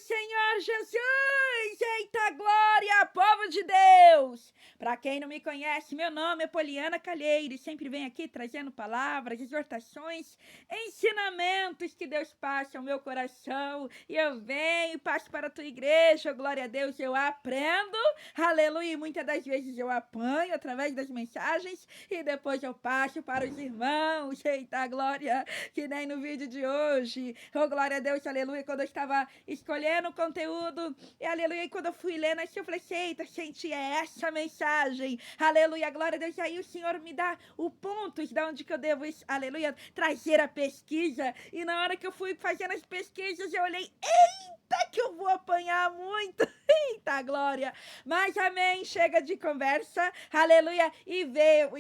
Senhor Jesus! Eita glória, povo de Deus! Para quem não me conhece, meu nome é Poliana Calheiro e sempre venho aqui trazendo palavras, exortações, ensinamentos que Deus passa ao meu coração. E eu venho e passo para a tua igreja, glória a Deus, eu aprendo, aleluia, e muitas das vezes eu apanho através das mensagens e depois eu passo para os irmãos, eita glória, que nem no vídeo de hoje, oh glória a Deus, aleluia, quando eu estava escolhendo o conteúdo, e aleluia, e quando eu fui lendo assim, eu falei assim, eita gente, é essa mensagem, aleluia, glória a Deus, e aí o Senhor me dá o pontos de onde que eu devo, aleluia, trazer a pesquisa, e na hora que eu fui fazendo as pesquisas, eu olhei, eita, que eu vou apanhar muito, eita glória, mas amém, chega de conversa, aleluia, e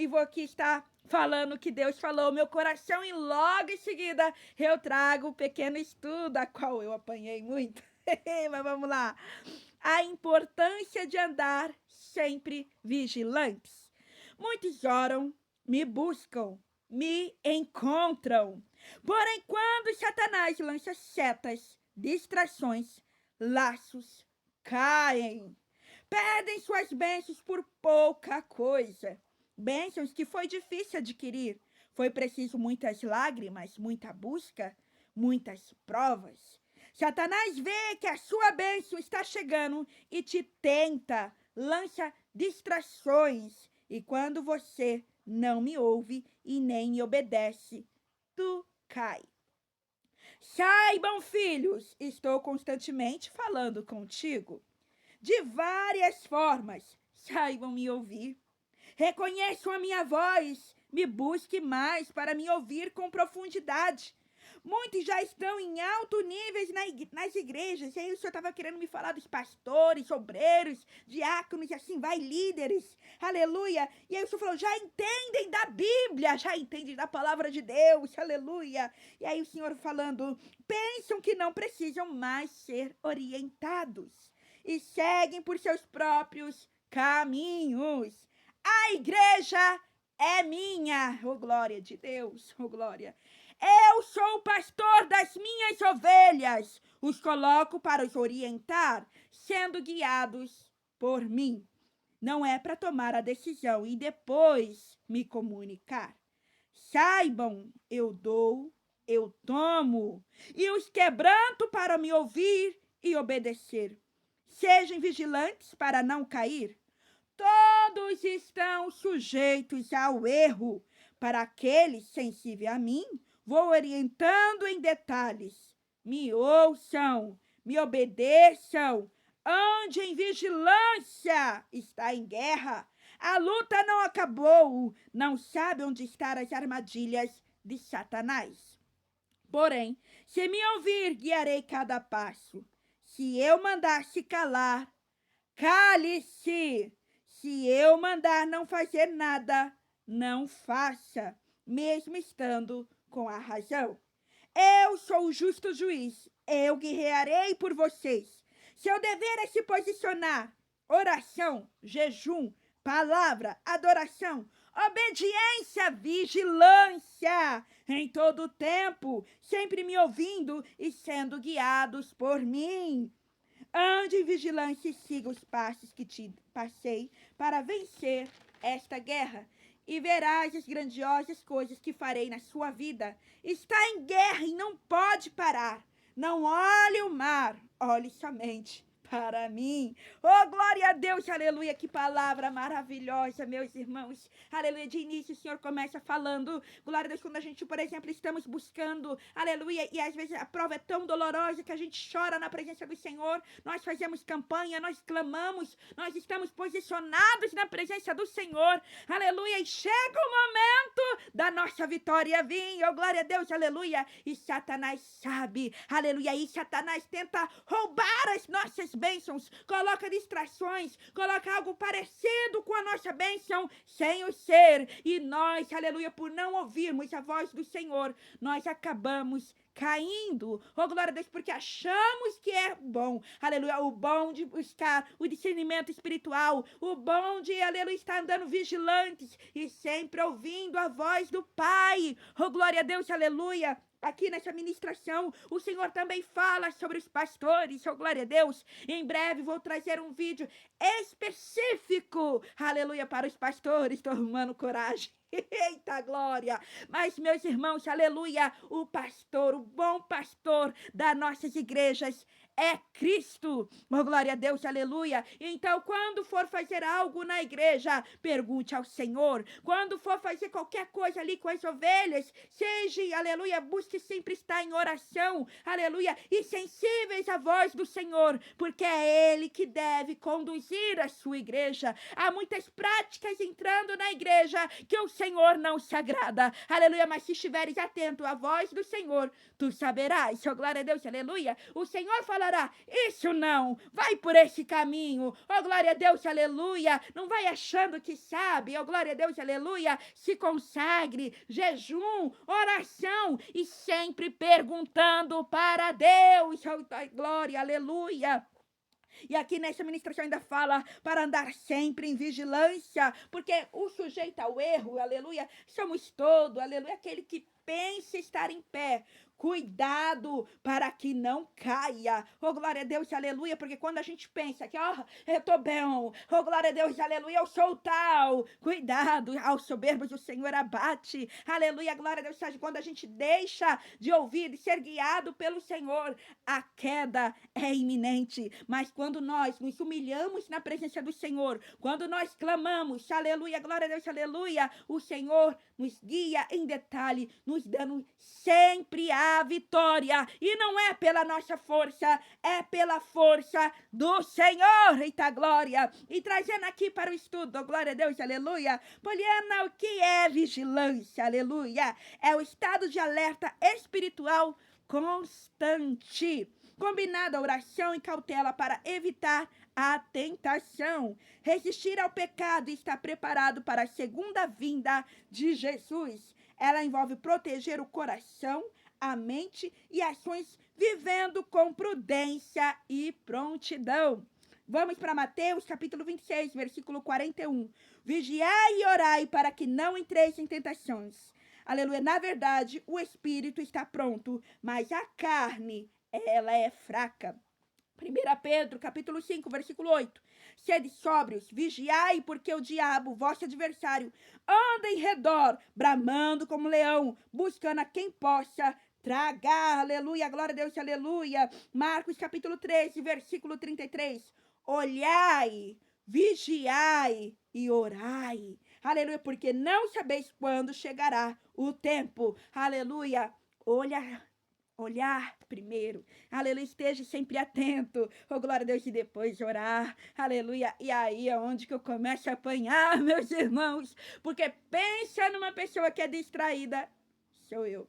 vou aqui estar falando o que Deus falou, meu coração, e logo em seguida eu trago um pequeno estudo, a qual eu apanhei muito. Mas vamos lá. A importância de andar sempre vigilantes. Muitos oram, me buscam, me encontram. Porém, quando Satanás lança setas, distrações, laços, caem. Perdem suas bênçãos por pouca coisa. Bênçãos que foi difícil adquirir. Foi preciso muitas lágrimas, muita busca, muitas provas. Satanás vê que a sua bênção está chegando e te tenta, lança distrações. E quando você não me ouve e nem me obedece, tu cai. Saibam, filhos, estou constantemente falando contigo. De várias formas, saibam me ouvir. Reconheçam a minha voz, me busque mais para me ouvir com profundidade. Muitos já estão em alto níveis nas igrejas, e aí o senhor estava querendo me falar dos pastores, obreiros, diáconos, e assim vai, líderes, aleluia. E aí o senhor falou, já entendem da Bíblia, já entendem da palavra de Deus, aleluia. E aí o senhor falando, pensam que não precisam mais ser orientados e seguem por seus próprios caminhos. A igreja é minha, oh glória de Deus, oh glória. Eu sou o pastor das minhas ovelhas, os coloco para os orientar, sendo guiados por mim. Não é para tomar a decisão e depois me comunicar. Saibam, eu dou, eu tomo, e os quebranto para me ouvir e obedecer. Sejam vigilantes para não cair. Todos estão sujeitos ao erro. Para aqueles sensíveis a mim, vou orientando em detalhes. Me ouçam, me obedeçam. Ande em vigilância. Está em guerra. A luta não acabou. Não sabe onde estão as armadilhas de Satanás. Porém, se me ouvir, guiarei cada passo. Se eu mandar se calar, cale-se. Se eu mandar não fazer nada, não faça, mesmo estando com a razão. Eu sou o justo juiz, eu guerrearei por vocês. Seu dever é se posicionar. Oração, jejum, palavra, adoração, obediência, vigilância. Em todo tempo, sempre me ouvindo e sendo guiados por mim. Ande em vigilância e siga os passos que te passei para vencer esta guerra. E verás as grandiosas coisas que farei na sua vida. Está em guerra e não pode parar. Não olhe o mar, olhe somente para mim. Oh, glória a Deus, aleluia, que palavra maravilhosa, meus irmãos. Aleluia, de início o Senhor começa falando, glória a Deus, quando a gente, por exemplo, estamos buscando, aleluia, e às vezes a prova é tão dolorosa que a gente chora na presença do Senhor, nós fazemos campanha, nós clamamos, nós estamos posicionados na presença do Senhor, aleluia, e chega o momento da nossa vitória vir, oh, glória a Deus, aleluia, e Satanás sabe, aleluia, e Satanás tenta roubar as nossas bênçãos, coloca distrações, coloca algo parecido com a nossa bênção sem o ser, e nós, aleluia, por não ouvirmos a voz do Senhor, nós acabamos caindo, oh glória a Deus, porque achamos que é bom, aleluia, o bom de buscar o discernimento espiritual, o bom de, aleluia, estar andando vigilantes e sempre ouvindo a voz do Pai, oh glória a Deus, aleluia. aqui nessa ministração, o Senhor também fala sobre os pastores, oh glória a Deus. Em breve vou trazer um vídeo específico, aleluia, para os pastores. Estou arrumando coragem. Eita glória! Mas, meus irmãos, aleluia, o pastor, o bom pastor das nossas igrejas é Cristo. Oh, glória a Deus, aleluia. Então, quando for fazer algo na igreja, pergunte ao Senhor. Quando for fazer qualquer coisa ali com as ovelhas, seja, aleluia, busque sempre estar em oração, aleluia, e sensíveis à voz do Senhor, porque é Ele que deve conduzir a sua igreja. Há muitas práticas entrando na igreja que o Senhor não se agrada, aleluia, mas se estiveres atento à voz do Senhor, tu saberás, oh glória a Deus, aleluia, o Senhor falará, isso não, vai por esse caminho, oh glória a Deus, aleluia, não vai achando que sabe, oh glória a Deus, aleluia, se consagre, jejum, oração e sempre perguntando para Deus, oh glória, aleluia. E aqui nessa ministração ainda fala para andar sempre em vigilância, porque o sujeito ao erro, aleluia, somos todos, aleluia, aquele que pensa estar em pé. Cuidado para que não caia. Oh, glória a Deus, aleluia, porque quando a gente pensa que, eu tô bem, oh, glória a Deus, aleluia, eu sou tal. Cuidado, aos soberbos o Senhor abate. Aleluia, glória a Deus, quando a gente deixa de ouvir, de ser guiado pelo Senhor, a queda é iminente. Mas quando nós nos humilhamos na presença do Senhor, quando nós clamamos, aleluia, glória a Deus, aleluia, o Senhor nos guia em detalhe, nos dando sempre a vitória. E não é pela nossa força, é pela força do Senhor. Eita glória! E trazendo aqui para o estudo, glória a Deus, aleluia. Poliana, o que é vigilância? Aleluia! É o estado de alerta espiritual constante, combinado a oração e cautela para evitar a tentação, resistir ao pecado e estar preparado para a segunda vinda de Jesus. Ela envolve proteger o coração, a mente e ações, vivendo com prudência e prontidão. Vamos para Mateus, capítulo 26, versículo 41. Vigiai e orai para que não entreis em tentações. Aleluia. Na verdade, o espírito está pronto, mas a carne, ela é fraca. 1 Pedro, capítulo 5, versículo 8. Sede sóbrios, vigiai, porque o diabo, vosso adversário, anda em redor, bramando como leão, buscando a quem possa tragar. Aleluia, glória a Deus, aleluia. Marcos, capítulo 13, versículo 33. Olhai, vigiai e orai. Aleluia, porque não sabeis quando chegará o tempo. Aleluia, olhar primeiro, aleluia, esteja sempre atento, oh glória a Deus, e depois orar, aleluia, e aí é onde que eu começo a apanhar, meus irmãos, porque pensa numa pessoa que é distraída, sou eu,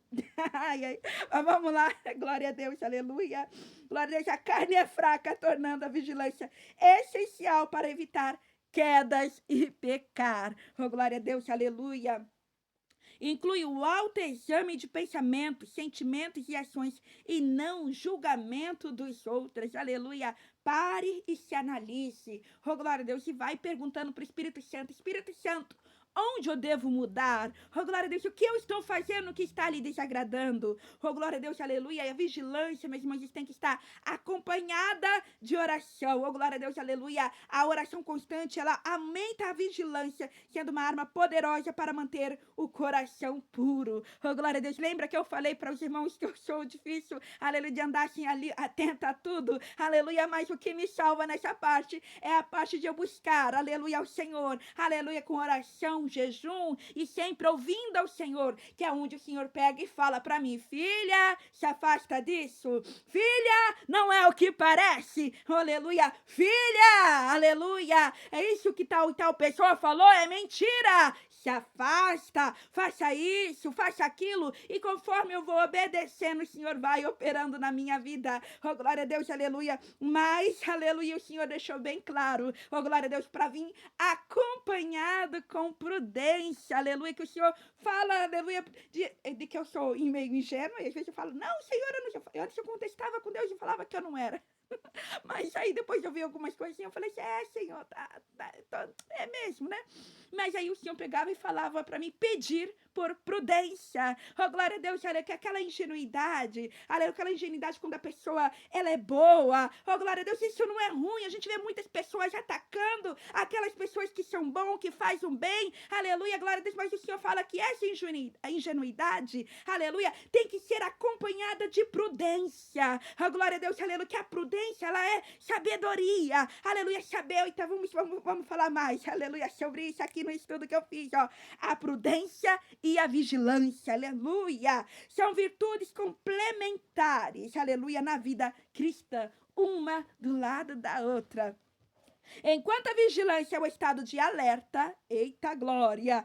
mas vamos lá, glória a Deus, aleluia, glória a Deus, a carne é fraca, tornando a vigilância essencial para evitar quedas e pecar, oh glória a Deus, aleluia. Inclui o autoexame de pensamentos, sentimentos e ações e não julgamento dos outros. Aleluia. Pare e se analise. Oh, glória a Deus. E vai perguntando para o Espírito Santo. Espírito Santo, onde eu devo mudar? Oh, glória a Deus, o que eu estou fazendo que está lhe desagradando? Oh, glória a Deus, aleluia. E a vigilância, meus irmãos, tem que estar acompanhada de oração. Oh, glória a Deus, aleluia. A oração constante, ela aumenta a vigilância, sendo uma arma poderosa para manter o coração puro. Oh, glória a Deus. Lembra que eu falei para os irmãos que eu sou difícil, aleluia, de andar assim ali, atenta a tudo? Aleluia, mas o que me salva nessa parte é a parte de eu buscar, aleluia, ao Senhor, aleluia, com oração, jejum e sempre ouvindo ao Senhor, que é onde o Senhor pega e fala para mim, filha, se afasta disso, filha, não é o que parece, aleluia, filha, aleluia, é isso que tal pessoa falou, é mentira, se afasta, faça isso, faça aquilo, e conforme eu vou obedecendo, o Senhor vai operando na minha vida, oh glória a Deus, aleluia, mas, aleluia, o Senhor deixou bem claro, oh glória a Deus, para vir acompanhado com prudência, aleluia, que o Senhor fala, aleluia, de que eu sou meio ingênua, e às vezes eu falo, não, Senhor, antes eu contestava com Deus e falava que eu não era, mas aí depois eu vi algumas coisinhas, eu falei assim, Senhor, é mesmo, né? Mas aí o Senhor pegava e falava para mim pedir por prudência. Oh, glória a Deus, olha, que aquela ingenuidade, olha, aquela ingenuidade quando a pessoa, ela é boa. Oh, glória a Deus, isso não é ruim. A gente vê muitas pessoas atacando aquelas pessoas que são bom, que fazem um bem. Aleluia, glória a Deus, mas o Senhor fala que essa ingenuidade, aleluia, tem que ser acompanhada de prudência. Oh, glória a Deus, aleluia, que a prudência, ela é sabedoria. Aleluia, saber. Então vamos falar mais, aleluia, sobre isso aqui no estudo que eu fiz, ó. A prudência e a vigilância, aleluia, são virtudes complementares, aleluia, na vida cristã, uma do lado da outra. Enquanto a vigilância é o estado de alerta, eita glória,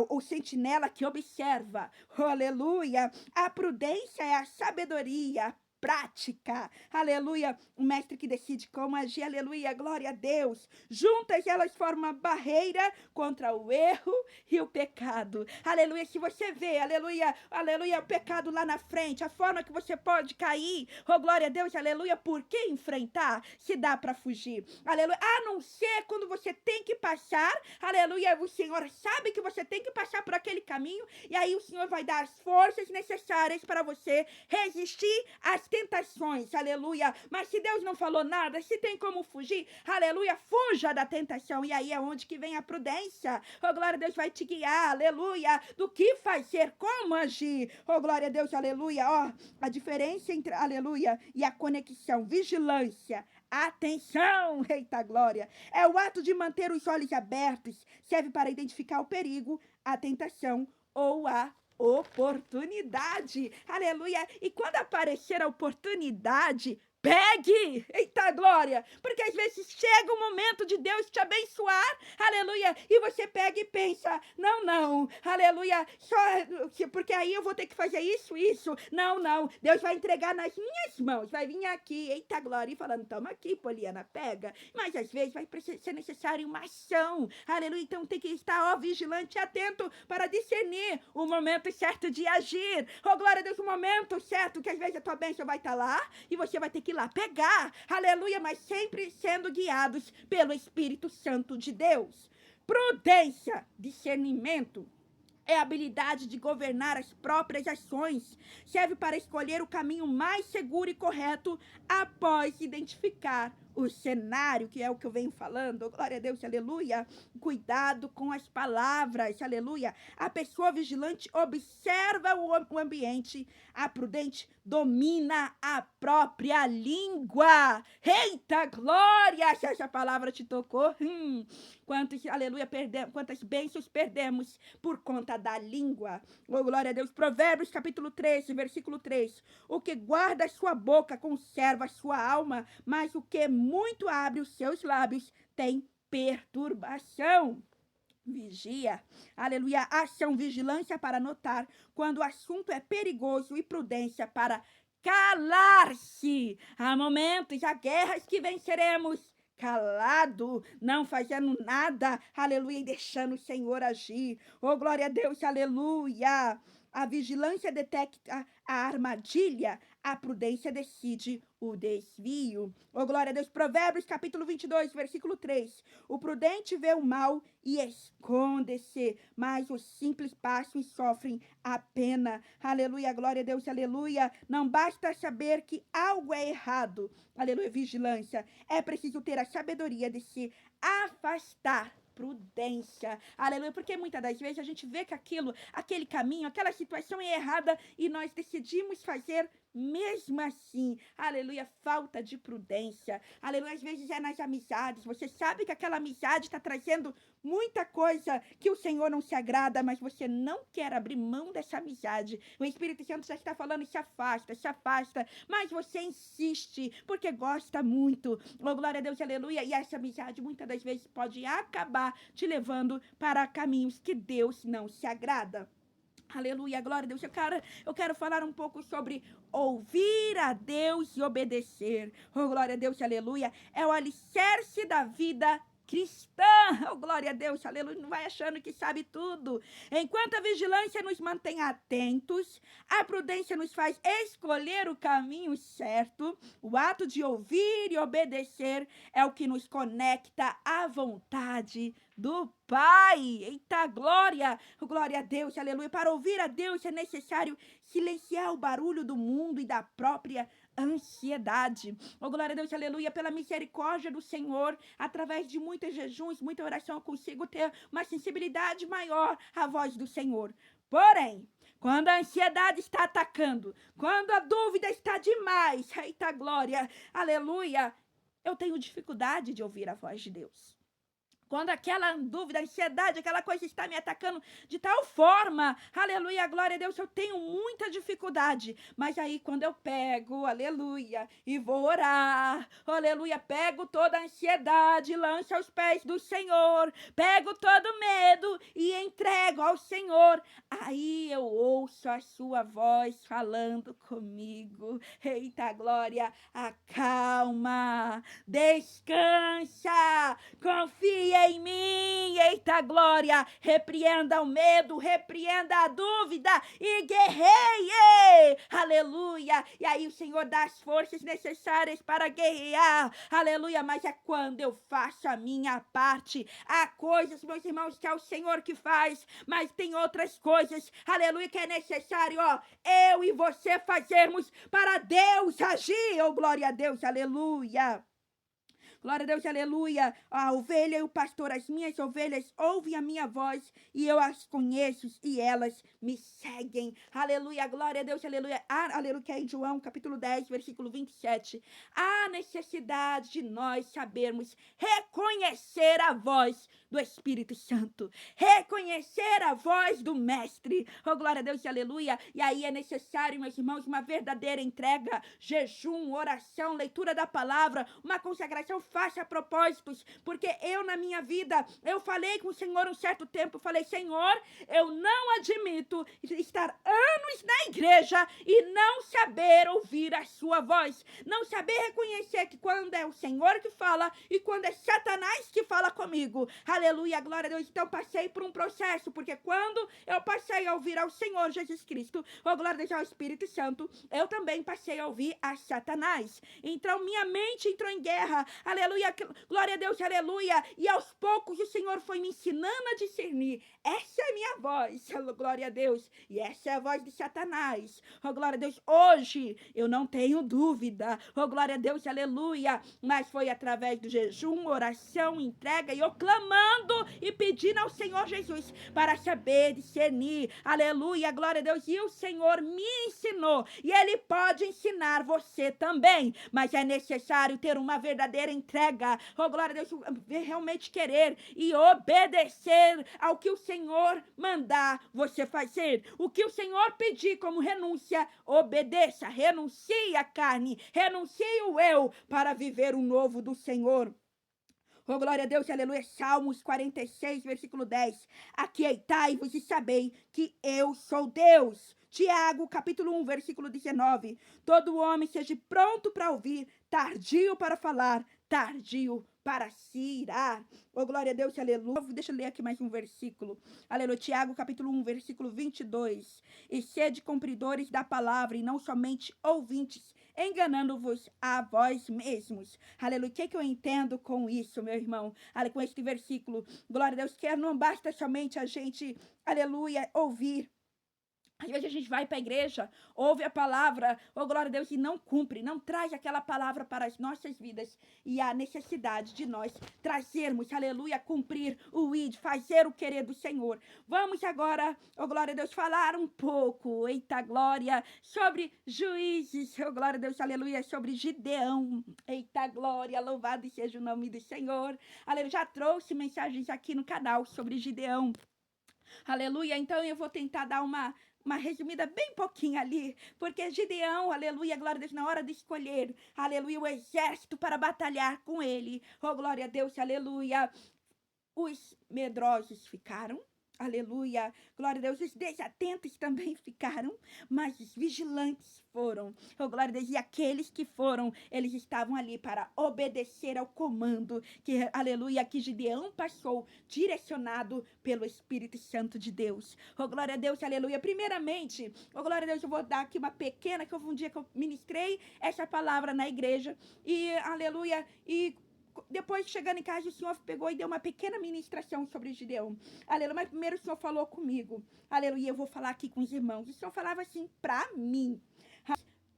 o sentinela que observa, aleluia, a prudência é a sabedoria prática, aleluia, o mestre que decide como agir, aleluia, glória a Deus. Juntas elas formam uma barreira contra o erro e o pecado, aleluia. Se você vê, aleluia, aleluia, o pecado lá na frente, a forma que você pode cair, oh glória a Deus, aleluia, por que enfrentar se dá para fugir, aleluia, a não ser quando você tem que passar, aleluia, o Senhor sabe que você tem que passar por aquele caminho, e aí o Senhor vai dar as forças necessárias para você resistir às tentações, aleluia. Mas se Deus não falou nada, se tem como fugir, aleluia, fuja da tentação. E aí é onde que vem a prudência. Oh, glória a Deus, vai te guiar, aleluia, do que fazer, como agir. Oh, glória a Deus, aleluia. Ó, a diferença entre, aleluia, e a conexão, vigilância, atenção, eita glória, é o ato de manter os olhos abertos, serve para identificar o perigo, a tentação ou a oportunidade, aleluia. E quando aparecer a oportunidade, pegue, eita glória, porque às vezes chega o momento de Deus te abençoar, aleluia, e você pega e pensa, não, aleluia, só porque aí eu vou ter que fazer isso, não, Deus vai entregar nas minhas mãos, vai vir aqui, eita glória, e falando, toma aqui, Poliana, pega, mas às vezes vai ser necessário uma ação, aleluia, então tem que estar, ó, vigilante e atento para discernir o momento certo de agir, oh glória a Deus, o momento certo, que às vezes a tua bênção vai estar lá, e você vai ter que ir lá pegar, aleluia, mas sempre sendo guiados pelo Espírito Santo de Deus. Prudência, discernimento, é a habilidade de governar as próprias ações. Serve para escolher o caminho mais seguro e correto após identificar o cenário, que é o que eu venho falando. Glória a Deus, aleluia. Cuidado com as palavras, aleluia. A pessoa vigilante observa o ambiente. A prudente domina a própria língua. Eita, glória! Se essa palavra te tocou, quantas bênçãos perdemos por conta da língua. Oh, glória a Deus. Provérbios capítulo 13, versículo 3. O que guarda a sua boca conserva a sua alma, mas o que muito abre os seus lábios tem perturbação. Vigia, aleluia, ação, vigilância para notar quando o assunto é perigoso e prudência para calar-se. Há momentos, há guerras que venceremos calado, não fazendo nada, aleluia, e deixando o Senhor agir. Oh, glória a Deus, aleluia. A vigilância detecta a armadilha, a prudência decide o desvio. Oh, glória a Deus. Provérbios, capítulo 22, versículo 3. O prudente vê o mal e esconde-se, mas os simples passam e sofrem a pena. Aleluia, glória a Deus, aleluia. Não basta saber que algo é errado. Aleluia, vigilância. É preciso ter a sabedoria de se afastar. Prudência, aleluia, porque muitas das vezes a gente vê que aquele caminho, aquela situação é errada e nós decidimos fazer mesmo assim, aleluia, falta de prudência, aleluia, às vezes é nas amizades, você sabe que aquela amizade está trazendo muita coisa que o Senhor não se agrada, mas você não quer abrir mão dessa amizade, o Espírito Santo já está falando, se afasta, mas você insiste, porque gosta muito, oh glória a Deus, aleluia, e essa amizade muitas das vezes pode acabar te levando para caminhos que Deus não se agrada. Aleluia, glória a Deus. Eu quero falar um pouco sobre ouvir a Deus e obedecer. Oh, glória a Deus, aleluia. É o alicerce da vida cristã. Oh, glória a Deus, aleluia, não vai achando que sabe tudo. Enquanto a vigilância nos mantém atentos, a prudência nos faz escolher o caminho certo, o ato de ouvir e obedecer é o que nos conecta à vontade do Pai. Eita, glória! Glória a Deus, aleluia. Para ouvir a Deus é necessário silenciar o barulho do mundo e da própria ansiedade. Oh, glória a Deus, aleluia, pela misericórdia do Senhor, através de muitos jejuns, muita oração, eu consigo ter uma sensibilidade maior à voz do Senhor. Porém, quando a ansiedade está atacando, quando a dúvida está demais, eita glória, aleluia, eu tenho dificuldade de ouvir a voz de Deus. Quando aquela dúvida, ansiedade, aquela coisa está me atacando de tal forma, aleluia, glória a Deus, eu tenho muita dificuldade. Mas aí quando eu pego, aleluia, e vou orar, aleluia, pego toda a ansiedade, lanço aos pés do Senhor, pego todo medo e entrego ao Senhor. Aí eu ouço a sua voz falando comigo. Eita glória, acalma, descansa, confia em mim, eita glória, repreenda o medo, repreenda a dúvida e guerreie, aleluia, e aí o Senhor dá as forças necessárias para guerrear, aleluia, mas é quando eu faço a minha parte, há coisas, meus irmãos, que é o Senhor que faz, mas tem outras coisas, aleluia, que é necessário, eu e você fazermos para Deus agir, oh glória a Deus, aleluia. Glória a Deus, aleluia. A ovelha e o pastor, as minhas ovelhas ouvem a minha voz e eu as conheço e elas me seguem. Aleluia, glória a Deus, aleluia. Aleluia, que é em João, capítulo 10, versículo 27. Há necessidade de nós sabermos reconhecer a voz do Espírito Santo. Reconhecer a voz do Mestre. Oh, glória a Deus, aleluia. E aí é necessário, meus irmãos, uma verdadeira entrega, jejum, oração, leitura da palavra, uma consagração. Faça propósitos, porque eu na minha vida, eu falei com o Senhor um certo tempo, falei, Senhor, eu não admito estar anos na igreja e não saber ouvir a sua voz, não saber reconhecer que quando é o Senhor que fala e quando é Satanás que fala comigo, aleluia, glória a Deus. Então passei por um processo, porque quando eu passei a ouvir ao Senhor Jesus Cristo, oh glória a Deus, ao Espírito Santo, eu também passei a ouvir a Satanás, então minha mente entrou em guerra, aleluia, glória a Deus, aleluia, e aos poucos o Senhor foi me ensinando a discernir, essa é a minha voz, glória a Deus, e essa é a voz de Satanás, oh glória a Deus, hoje eu não tenho dúvida, oh glória a Deus, aleluia, mas foi através do jejum, oração, entrega, e eu clamando e pedindo ao Senhor Jesus, para saber discernir, aleluia, glória a Deus, e o Senhor me ensinou, e Ele pode ensinar você também, mas é necessário ter uma verdadeira entrega, oh glória a Deus, realmente querer e obedecer ao que o Senhor mandar você fazer, o que o Senhor pedir como renúncia, obedeça, renuncie a carne, renuncie o eu, para viver o novo do Senhor. Oh, glória a Deus, aleluia, Salmos 46, versículo 10, aquietai-vos e sabei que eu sou Deus. Tiago, capítulo 1, versículo 19, todo homem seja pronto para ouvir, tardio para falar, tardio para se irar. Oh, glória a Deus, aleluia. Deixa eu ler aqui mais um versículo. Aleluia, Tiago, capítulo 1, versículo 22. E sede cumpridores da palavra e não somente ouvintes, enganando-vos a vós mesmos. Aleluia. O que eu entendo com isso, meu irmão? Aleluia, com este versículo. Glória a Deus, que não basta somente a gente, aleluia, ouvir. Às vezes a gente vai para a igreja, ouve a palavra, oh glória a Deus, e não cumpre, não traz aquela palavra para as nossas vidas. E a necessidade de nós trazermos, aleluia, cumprir o id, fazer o querer do Senhor. Vamos agora, oh glória a Deus, falar um pouco, eita glória, sobre Juízes, oh glória a Deus, aleluia, sobre Gideão. Eita glória, louvado seja o nome do Senhor. Aleluia, já trouxe mensagens aqui no canal sobre Gideão. Aleluia, então eu vou tentar dar uma resumida bem pouquinho ali, porque Gideão, aleluia, glória a Deus, na hora de escolher, aleluia, o exército para batalhar com ele, oh glória a Deus, aleluia, os medrosos ficaram, Aleluia, glória a Deus. Os desatentos também ficaram, mas os vigilantes foram. Oh, glória a Deus. E aqueles que foram, eles estavam ali para obedecer ao comando que, aleluia, que Gideão passou, direcionado pelo Espírito Santo de Deus. Oh, glória a Deus, aleluia. Primeiramente, oh, glória a Deus, eu vou dar aqui uma pequena, que houve um dia que eu ministrei essa palavra na igreja, e, aleluia, e depois, chegando em casa, o Senhor pegou e deu uma pequena ministração sobre Gideão. Aleluia. Mas primeiro o Senhor falou comigo. Aleluia. Eu vou falar aqui com os irmãos. O Senhor falava assim para mim.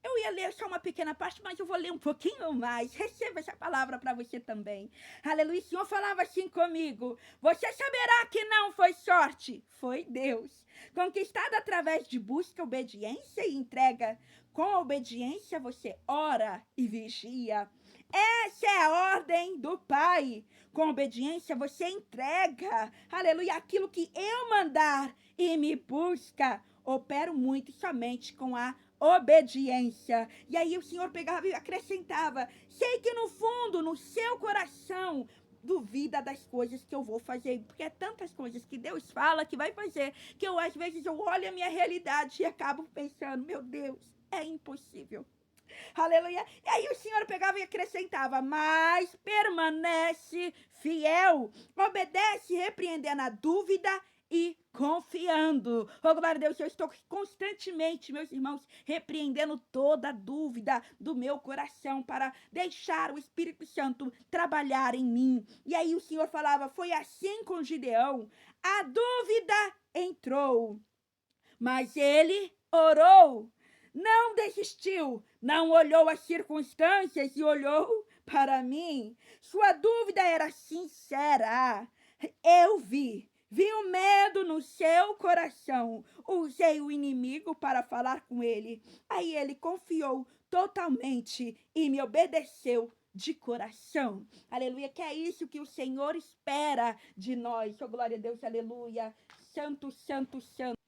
Eu ia ler só uma pequena parte, mas eu vou ler um pouquinho mais. Receba essa palavra para você também. Aleluia. O Senhor falava assim comigo. Você saberá que não foi sorte. Foi Deus. Conquistado através de busca, obediência e entrega. Com a obediência você ora e vigia. Essa é a ordem do Pai. Com obediência você entrega, aleluia, aquilo que eu mandar e me busca. Opero muito somente com a obediência. E aí o Senhor pegava e acrescentava: sei que no fundo, no seu coração, duvida das coisas que eu vou fazer, porque é tantas coisas que Deus fala que vai fazer, que eu às vezes eu olho a minha realidade e acabo pensando: meu Deus, é impossível. Aleluia. E aí o Senhor pegava e acrescentava: mas permanece fiel, obedece, repreendendo a dúvida e confiando. Oh, glória a Deus, eu estou constantemente, meus irmãos, repreendendo toda dúvida do meu coração para deixar o Espírito Santo trabalhar em mim. E aí o Senhor falava: foi assim com Gideão. A dúvida entrou, mas ele orou. Não desistiu, não olhou as circunstâncias e olhou para mim. Sua dúvida era sincera. Eu vi o medo no seu coração. Usei o inimigo para falar com ele. Aí ele confiou totalmente e me obedeceu de coração. Aleluia, que é isso que o Senhor espera de nós. Oh, glória a Deus, aleluia. Santo, santo, santo.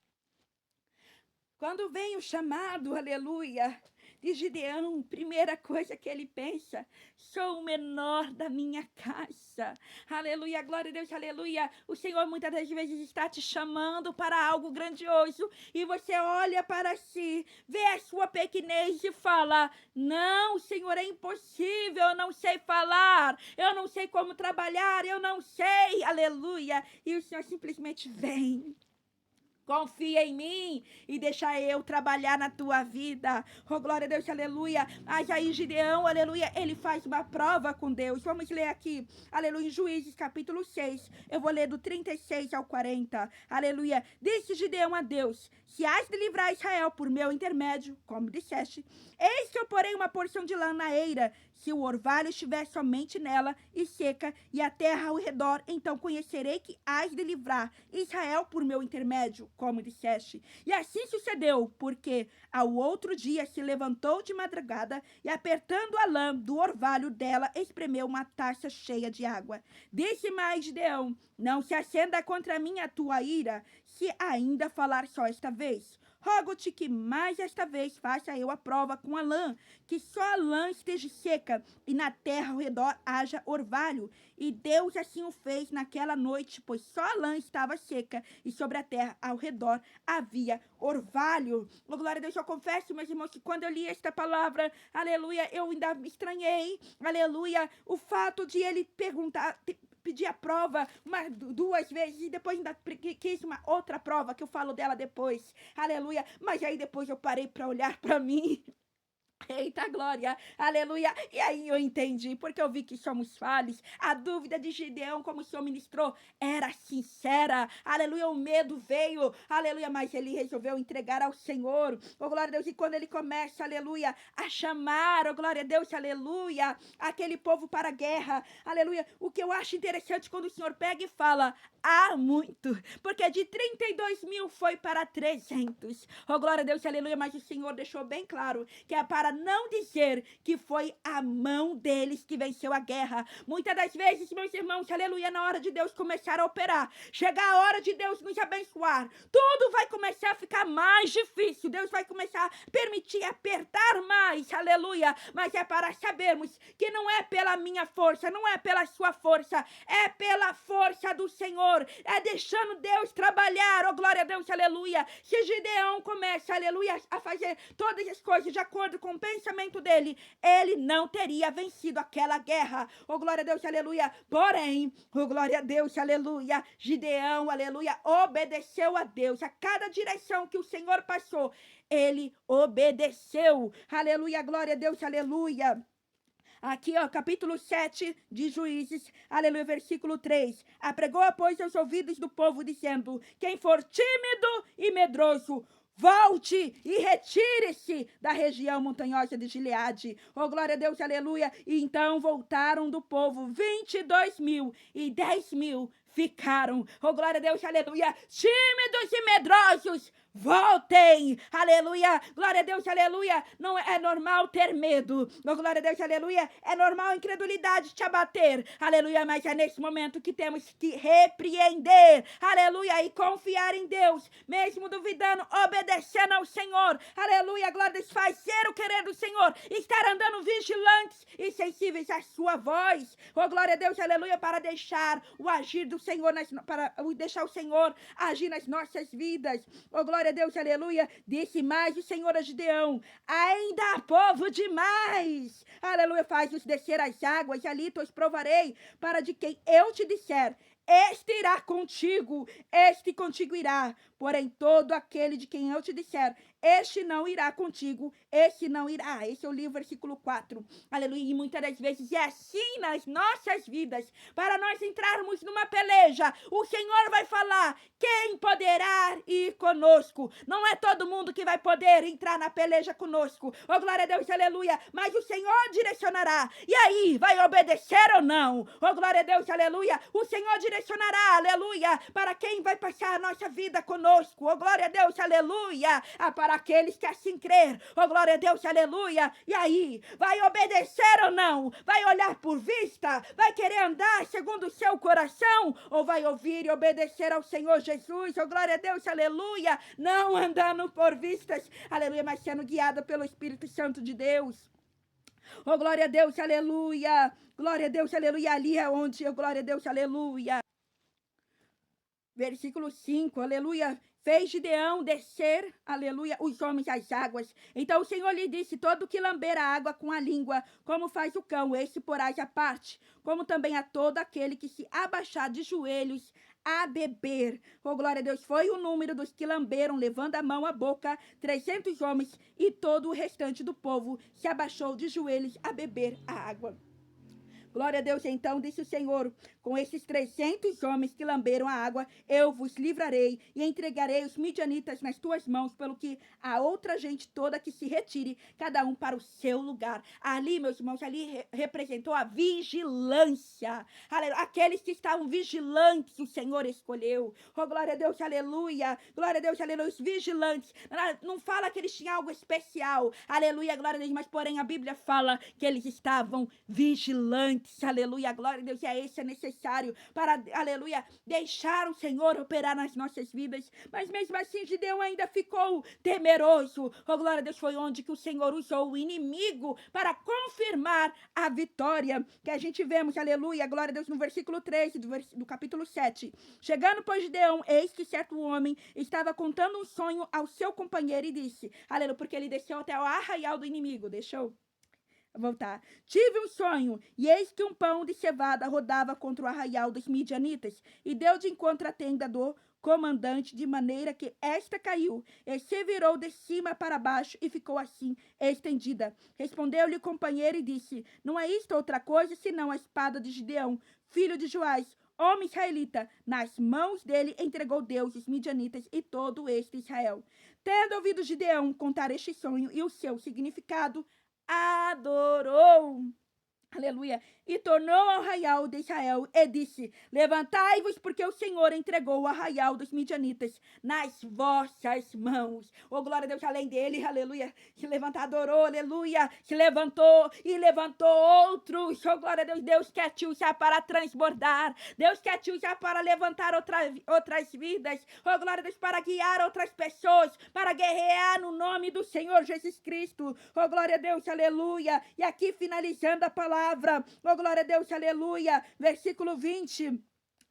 Quando vem o chamado, aleluia, de Gideão, primeira coisa que ele pensa: sou o menor da minha casa. Aleluia, glória a Deus, aleluia. O Senhor muitas das vezes está te chamando para algo grandioso e você olha para si, vê a sua pequenez e fala: não, Senhor, é impossível, eu não sei falar, eu não sei como trabalhar, eu não sei, aleluia. E o Senhor simplesmente vem. Confia em mim e deixa eu trabalhar na tua vida. Oh, glória a Deus, aleluia. Mas aí Gideão, aleluia, ele faz uma prova com Deus. Vamos ler aqui, aleluia, em Juízes capítulo 6. Eu vou ler do 36 ao 40. Aleluia. Disse Gideão a Deus: se has de livrar Israel por meu intermédio, como disseste, eis que eu porei uma porção de lã na eira. Se o orvalho estiver somente nela e seca, e a terra ao redor, então conhecerei que hás de livrar Israel por meu intermédio, como disseste. E assim sucedeu, porque ao outro dia se levantou de madrugada e, apertando a lã do orvalho dela, espremeu uma taça cheia de água. Disse mais Gideão: não se acenda contra mim a tua ira, se ainda falar só esta vez. Rogo-te que mais esta vez faça eu a prova com a lã, que só a lã esteja seca e na terra ao redor haja orvalho. E Deus assim o fez naquela noite, pois só a lã estava seca e sobre a terra ao redor havia orvalho. Oh, glória a Deus, eu confesso, meus irmãos, que quando eu li esta palavra, aleluia, eu ainda me estranhei, aleluia, o fato de ele perguntar, pedir a prova duas vezes e depois ainda quis uma outra prova que eu falo dela depois, aleluia, mas aí depois eu parei para olhar para mim. Eita glória, aleluia. E aí eu entendi, porque eu vi que somos falhos. A dúvida de Gideão, como o Senhor ministrou, era sincera, aleluia. O medo veio, aleluia, mas ele resolveu entregar ao Senhor, oh glória a Deus. E quando ele começa, aleluia, a chamar, oh glória a Deus, aleluia, aquele povo para a guerra, aleluia. O que eu acho interessante quando o Senhor pega e fala: há muito, porque de 32 mil foi para 300, oh glória a Deus, aleluia. Mas o Senhor deixou bem claro que é para não dizer que foi a mão deles que venceu a guerra. Muitas das vezes, meus irmãos, aleluia, na hora de Deus começar a operar, chegar a hora de Deus nos abençoar, tudo vai começar a ficar mais difícil. Deus vai começar a permitir apertar mais, aleluia. Mas é para sabermos que não é pela minha força, não é pela sua força, é pela força do Senhor. É deixando Deus trabalhar, oh glória a Deus, aleluia. Se Gideão começa, aleluia, a fazer todas as coisas de acordo com o pensamento dele, ele não teria vencido aquela guerra, oh glória a Deus, aleluia. Porém, oh glória a Deus, aleluia, Gideão, aleluia, obedeceu a Deus. A cada direção que o Senhor passou, ele obedeceu, aleluia, glória a Deus, aleluia. Aqui, ó, capítulo 7 de Juízes, aleluia, versículo 3. Apregou, pois, aos ouvidos do povo, dizendo: quem for tímido e medroso, volte e retire-se da região montanhosa de Gileade. Oh, glória a Deus, aleluia. E então voltaram do povo 22.000 e 10.000 ficaram. Oh, glória a Deus, aleluia. Tímidos e medrosos, voltem, aleluia, glória a Deus, aleluia. Não é normal ter medo, oh, glória a Deus, aleluia. É normal a incredulidade te abater, aleluia. Mas é nesse momento que temos que repreender, aleluia, e confiar em Deus, mesmo duvidando, obedecendo ao Senhor, aleluia, glória a Deus. Fazer o querer do Senhor, estar andando vigilantes e sensíveis à sua voz, oh, glória a Deus, aleluia, para deixar o agir do Senhor, para deixar o Senhor agir nas nossas vidas, oh, glória a Deus, aleluia. Disse mais o Senhor a Gideão: ainda há povo demais, aleluia. Faz-os descer as águas, ali te os provarei, para de quem eu te disser, este irá contigo, este contigo irá. Porém, todo aquele de quem eu te disser, este não irá contigo, este não irá. Esse é o livro, versículo 4. Aleluia. E muitas das vezes é assim nas nossas vidas. Para nós entrarmos numa peleja, o Senhor vai falar: quem poderá ir conosco? Não é todo mundo que vai poder entrar na peleja conosco. Oh, glória a Deus, aleluia. Mas o Senhor direcionará. E aí, vai obedecer ou não? Oh, glória a Deus, aleluia. O Senhor direcionará, aleluia, para quem vai passar a nossa vida conosco. Oh, glória a Deus, aleluia. Para aqueles que assim crer. Oh, glória a Deus, aleluia. E aí, vai obedecer ou não? Vai olhar por vista? Vai querer andar segundo o seu coração? Ou vai ouvir e obedecer ao Senhor Jesus? Oh, glória a Deus, aleluia. Não andando por vistas, aleluia, mas sendo guiada pelo Espírito Santo de Deus. Oh, glória a Deus, aleluia. Glória a Deus, aleluia. Ali é onde, oh, glória a Deus, aleluia. Versículo 5, aleluia. Fez Gideão descer, aleluia, os homens às águas. Então o Senhor lhe disse: todo que lamber a água com a língua, como faz o cão, esse porás à parte, como também a todo aquele que se abaixar de joelhos a beber. Oh, glória a Deus. Foi o número dos que lamberam, levando a mão à boca, 300 homens, e todo o restante do povo se abaixou de joelhos a beber a água. Glória a Deus. Então disse o Senhor: com esses 300 homens que lamberam a água, eu vos livrarei e entregarei os midianitas nas tuas mãos, pelo que a outra gente toda que se retire, cada um para o seu lugar. Ali, meus irmãos, ali representou a vigilância. Aleluia. Aqueles que estavam vigilantes, o Senhor escolheu. Oh, glória a Deus, aleluia. Glória a Deus, aleluia. Os vigilantes. Não fala que eles tinham algo especial. Aleluia, glória a Deus. Mas, porém, a Bíblia fala que eles estavam vigilantes. Aleluia, glória a Deus. E esse é necessário para, aleluia, deixar o Senhor operar nas nossas vidas. Mas mesmo assim, Gideão ainda ficou temeroso. Oh, glória a Deus, foi onde que o Senhor usou o inimigo para confirmar a vitória. Que a gente vemos, aleluia, glória a Deus, no versículo 3 do capítulo 7. Chegando, pois, Gideão, eis que certo homem estava contando um sonho ao seu companheiro e disse, aleluia, porque ele desceu até o arraial do inimigo, deixou voltar. Tive um sonho, e eis que um pão de cevada rodava contra o arraial dos midianitas, e deu de encontro à tenda do comandante, de maneira que esta caiu, e se virou de cima para baixo, e ficou assim estendida. Respondeu-lhe o companheiro e disse, não é isto outra coisa, senão a espada de Gideão, filho de Joás, homem israelita. Nas mãos dele entregou Deus os midianitas e todo este Israel. Tendo ouvido Gideão contar este sonho e o seu significado, adorou. Aleluia. E tornou ao arraial de Israel e disse: levantai-vos, porque o Senhor entregou o arraial dos midianitas nas vossas mãos. Oh, glória a Deus, além dele, aleluia, se levantou, adorou, aleluia, se levantou e levantou outros. Oh, glória a Deus, Deus quer te usar para transbordar. Deus quer te usar para levantar outras vidas. Oh, glória a Deus, para guiar outras pessoas, para guerrear no nome do Senhor Jesus Cristo. Oh, glória a Deus, aleluia. E aqui finalizando a palavra, oh, glória a Deus, aleluia, versículo 20.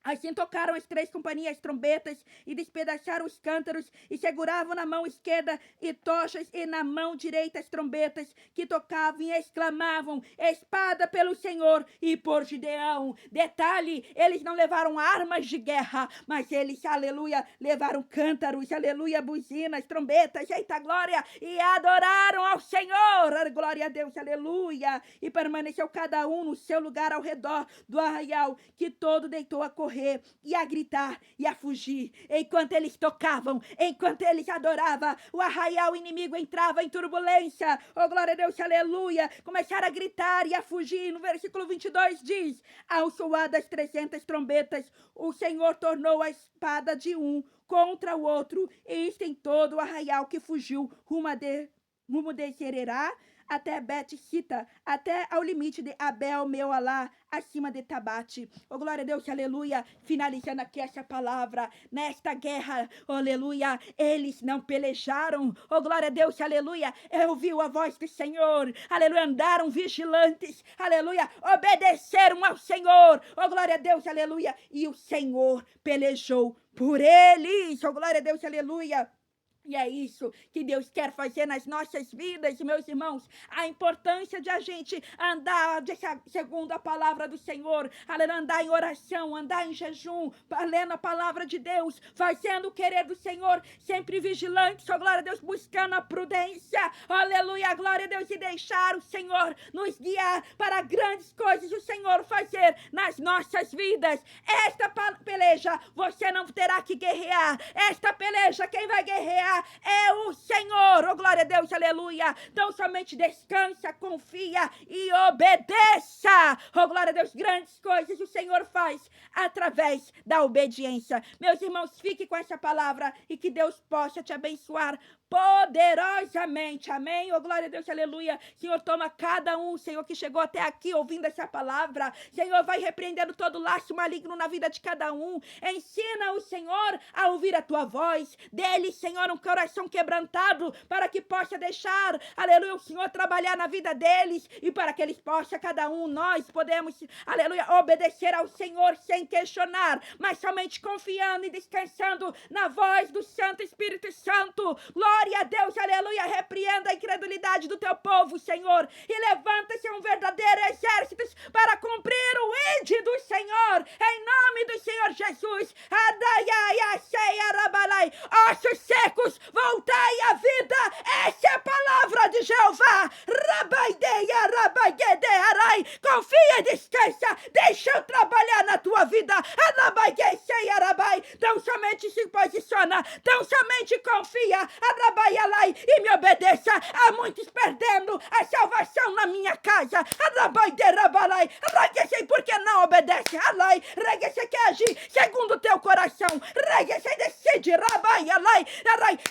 Assim tocaram as 3 companhias trombetas e despedaçaram os cântaros e seguravam na mão esquerda e tochas e na mão direita as trombetas que tocavam e exclamavam: espada pelo Senhor e por Gideão. Detalhe, eles não levaram armas de guerra, mas eles, aleluia, levaram cântaros, aleluia, buzinas, trombetas, eita glória, e adoraram ao Senhor, glória a Deus, aleluia, e permaneceu cada um no seu lugar ao redor do arraial, que todo deitou a correr e a gritar e a fugir. Enquanto eles tocavam, enquanto eles adoravam, o arraial inimigo entrava em turbulência. Oh, glória a Deus, aleluia. Começaram a gritar e a fugir. No versículo 22 diz: ao soar das 300 trombetas, o Senhor tornou a espada de um contra o outro, e isto em todo o arraial que fugiu rumo de Sererá até Bet-Sita, até ao limite de Abel-Meolá, acima de Tabate. Oh, glória a Deus, aleluia. Finalizando aqui essa palavra, nesta guerra, oh, aleluia, eles não pelejaram. Oh, glória a Deus, aleluia. Ouviu a voz do Senhor, aleluia, andaram vigilantes, aleluia, obedeceram ao Senhor. Oh, glória a Deus, aleluia. E o Senhor pelejou por eles. Oh, glória a Deus, aleluia. E é isso que Deus quer fazer nas nossas vidas, meus irmãos. A importância de a gente andar segundo a palavra do Senhor. Andar em oração, andar em jejum, lendo a palavra de Deus, fazendo o querer do Senhor, sempre vigilante, oh, glória a Deus, buscando a prudência. Aleluia, glória a Deus, e deixar o Senhor nos guiar para grandes coisas, o Senhor fazer nas nossas vidas. Esta peleja você não terá que guerrear. Esta peleja, quem vai guerrear é o Senhor, oh, glória a Deus, aleluia. Então somente descansa, confia e obedeça. Oh, glória a Deus, grandes coisas o Senhor faz através da obediência. Meus irmãos, fique com essa palavra e que Deus possa te abençoar poderosamente, amém, oh, glória a Deus, aleluia. Senhor, toma cada um, Senhor, que chegou até aqui ouvindo essa palavra, Senhor, vai repreendendo todo laço maligno na vida de cada um, ensina o Senhor a ouvir a tua voz, dele, Senhor, um coração quebrantado, para que possa deixar, aleluia, o Senhor trabalhar na vida deles, e para que eles possam, cada um, nós podemos, aleluia, obedecer ao Senhor sem questionar, mas somente confiando e descansando na voz do Santo Espírito Santo. Glória a Deus, aleluia, repreenda a incredulidade do teu povo, Senhor, e levanta-se um verdadeiro exército para cumprir o ide do Senhor, em nome do Senhor Jesus. Ossos secos, voltai à vida, essa é a palavra de Jeová. Confia e descansa, deixa eu trabalhar na tua vida. Então somente se posiciona, então somente confia, e me obedeça. Há muitos perdendo a salvação na minha casa. Por que não obedece? Quer agir segundo o teu coração. Decide,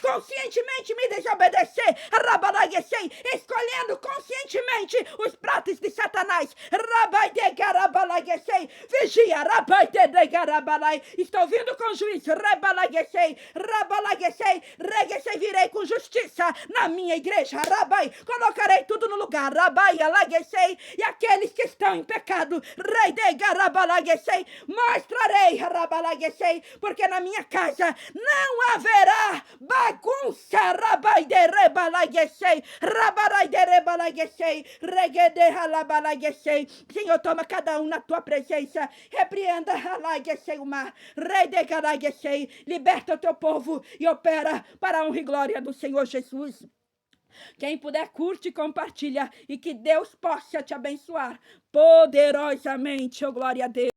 conscientemente me desobedecer. Escolhendo conscientemente os pratos de Satanás. Vigia, estou vindo com juízo. Virei com justiça na minha igreja. Colocarei tudo no lugar. E aqueles que estão em pecado, mostrarei, porque na minha casa não haverá bagunça. Senhor, toma cada um na tua presença. Repreenda o mar. Liberta o teu povo e opera para a honra e glória do Senhor Jesus. Quem puder, curte e compartilha, e que Deus possa te abençoar poderosamente. Oh, glória a Deus.